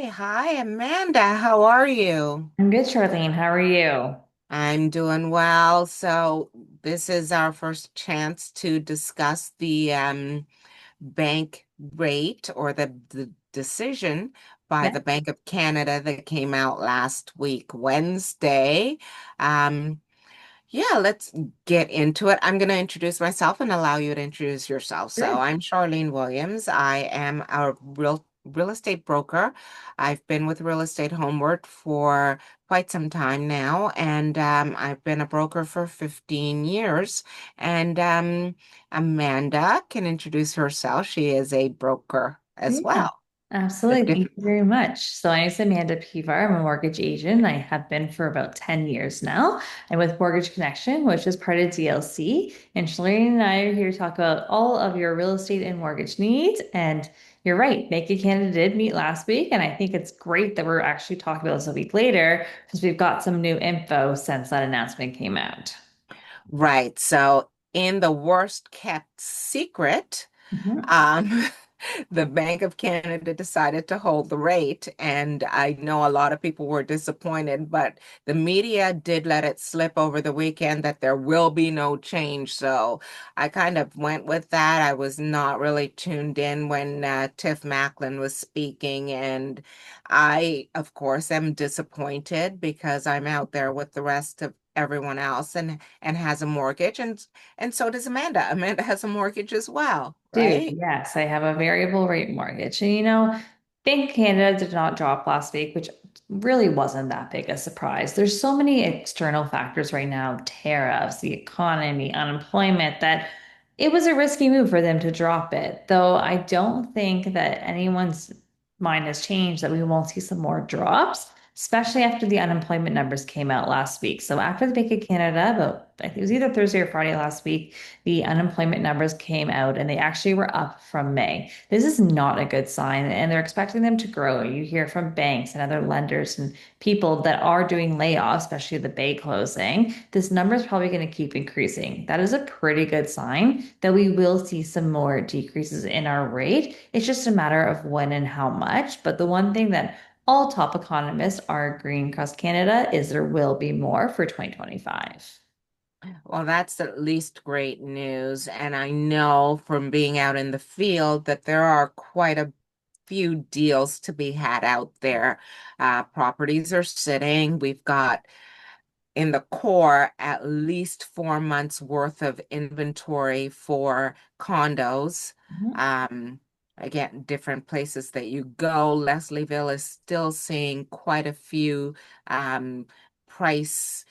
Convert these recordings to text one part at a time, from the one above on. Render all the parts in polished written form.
Hi, Amanda. How are you? I'm good, Charlene. How are you? I'm doing well. So, this is our first chance to discuss the bank rate or the decision by Yeah, the Bank of Canada that came out last week, Wednesday. Um, Yeah, let's get into it. I'm going to introduce myself and allow you to introduce yourself. So, sure. I'm Charlene Williams. I am a real estate broker. I've been with Real Estate Homeward for quite some time now, and I've been a broker for 15 years. And Amanda can introduce herself. She is a broker as Yeah, well with absolutely. Thank different. you very much. So my name is Amanda Pivar. I'm a mortgage agent. I have been for about 10 years now. I'm with Mortgage Connection, which is part of DLC. And Charlene and I are here to talk about all of your real estate and mortgage needs. And you're right, Bank of Canada did meet last week. And I think it's great that we're actually talking about this a week later because we've got some new info since that announcement came out. Right. So, in the worst kept secret, Mhm. Um, the Bank of Canada decided to hold the rate, and I know a lot of people were disappointed, but the media did let it slip over the weekend that there will be no change. So I kind of went with that. I was not really tuned in when Tiff Macklin was speaking, and I, of course, am disappointed because I'm out there with the rest of everyone else and has a mortgage, and so does Amanda. Amanda has a mortgage as well, Do, right? yes, I have a variable rate mortgage. And Bank of Canada did not drop last week, which really wasn't that big a surprise. There's so many external factors right now, tariffs, the economy, unemployment, that it was a risky move for them to drop it. Though I don't think that anyone's mind has changed that we won't see some more drops, especially after the unemployment numbers came out last week. So after the Bank of Canada, about I think it was either Thursday or Friday last week, the unemployment numbers came out and they actually were up from May. This is not a good sign, and they're expecting them to grow. You hear from banks and other lenders and people that are doing layoffs, especially the Bay closing. This number is probably going to keep increasing. That is a pretty good sign that we will see some more decreases in our rate. It's just a matter of when and how much. But the one thing that all top economists are agreeing across Canada is there will be more for 2025. Well, that's at least great news. And I know from being out in the field that there are quite a few deals to be had out there. Properties are sitting. We've got in the core at least 4 months worth of inventory for condos. Mhm. Um, Again, different places that you go. Leslieville is still seeing quite a few price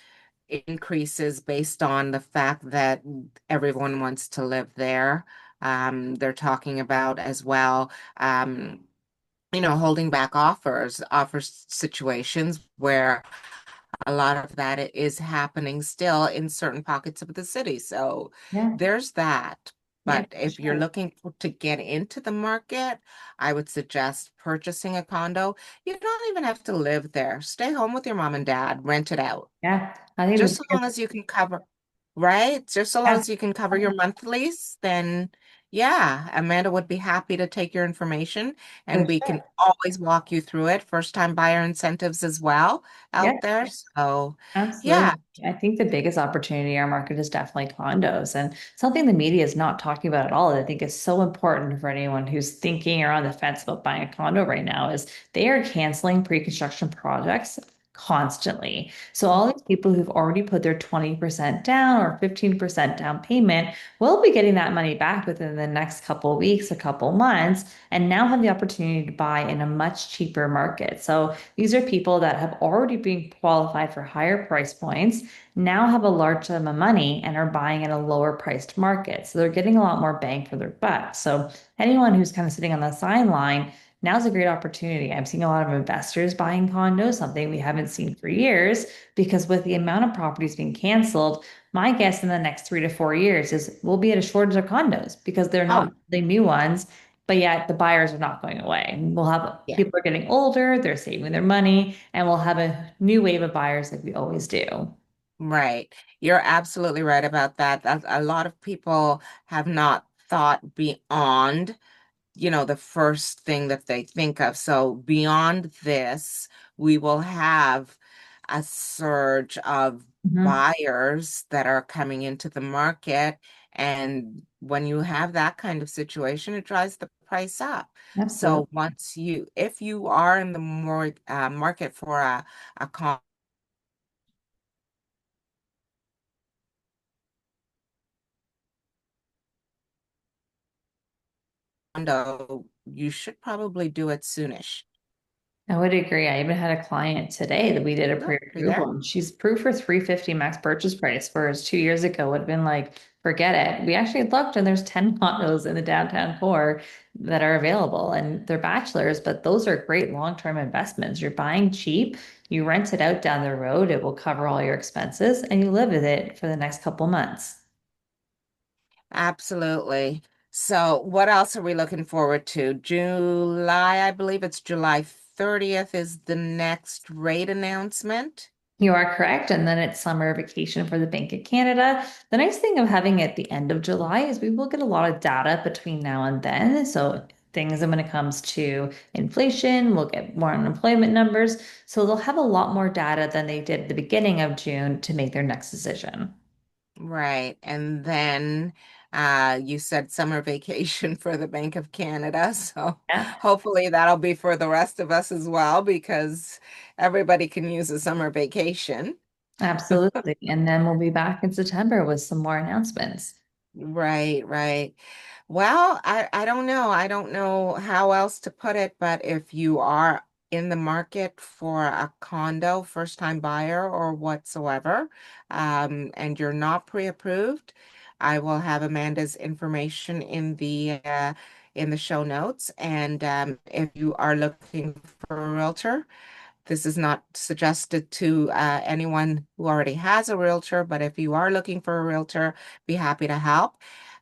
increases based on the fact that everyone wants to live there. They're talking about as well, holding back offer situations where a lot of that is happening still in certain pockets of the city. So Yeah, there's that. yeah, But for if you're sure. looking to get into the market, I would suggest purchasing a condo. You don't even have to live there. Stay home with your mom and dad, rent it out. Yeah, I think Just the so long biggest, as you can cover, right? Just so long yeah, as you can cover your monthlies, then yeah, Amanda would be happy to take your information for and we can sure. always walk you through it. First time buyer incentives as well Yeah, out there. So absolutely. yeah. I think the biggest opportunity in our market is definitely condos, and something the media is not talking about at all that I think is so important for anyone who's thinking or on the fence about buying a condo right now is they are canceling pre-construction projects constantly. So all these people who've already put their 20% down or 15% down payment will be getting that money back within the next couple of weeks, a couple months, and now have the opportunity to buy in a much cheaper market. So these are people that have already been qualified for higher price points, now have a large sum of money and are buying in a lower priced market. So they're getting a lot more bang for their buck. So anyone who's kind of sitting on the sideline, now's a great opportunity. I'm seeing a lot of investors buying condos, something we haven't seen for years, because with the amount of properties being canceled, my guess in the next 3 to 4 years is we'll be at a shortage of condos because they're not Oh, the new ones, but yet the buyers are not going away. We'll have yeah. people are getting older, they're saving their money, and we'll have a new wave of buyers like we always do. Right. You're absolutely right about that. A lot of people have not thought beyond the first thing that they think of. So beyond this, we will have a surge of Mhm. buyers that are coming into the market. And when you have that kind of situation, it drives the price up. So Absolutely. if you are in the more market for a condo, you should probably do it soonish. I would agree. I even had a client today that we did a Oh, are you there? pre-approval and she's approved for 350 max purchase price, whereas 2 years ago would have been like, forget it. We actually looked and there's 10 condos in the downtown core that are available and they're bachelors, but those are great long-term investments. You're buying cheap, you rent it out down the road, it will cover all your expenses, and you live with it for the next couple months. Absolutely. So, what else are we looking forward to? July, I believe it's July 30th is the next rate announcement. You are correct. And then it's summer vacation for the Bank of Canada. The nice thing of having it at the end of July is we will get a lot of data between now and then. So things when it comes to inflation, we'll get more unemployment numbers. So they'll have a lot more data than they did at the beginning of June to make their next decision. Right. And then you said summer vacation for the Bank of Canada. So Yeah, hopefully that'll be for the rest of us as well, because everybody can use a summer vacation. absolutely. And then we'll be back in September with some more announcements. Right, right. Well, I don't know. I don't know how else to put it, but if you are in the market for a condo, first time buyer or whatsoever, and you're not pre-approved, I will have Amanda's information in the show notes. And if you are looking for a realtor, this is not suggested to anyone who already has a realtor, but if you are looking for a realtor, be happy to help.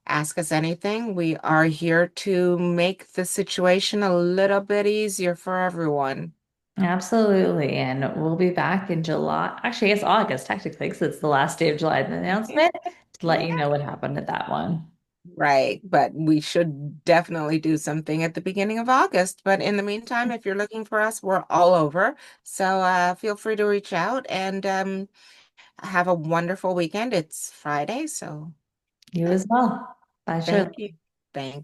Ask us anything. We are here to make the situation a little bit easier for everyone. Absolutely. And we'll be back in July. Actually, it's August technically, because it's the last day of July, the announcement to let you Yeah. know what happened at that one. Right, but we should definitely do something at the beginning of August. But in the meantime, if you're looking for us, we're all over. So feel free to reach out and have a wonderful weekend. It's Friday, so You as well. Bye, thank Charlene. you. Thank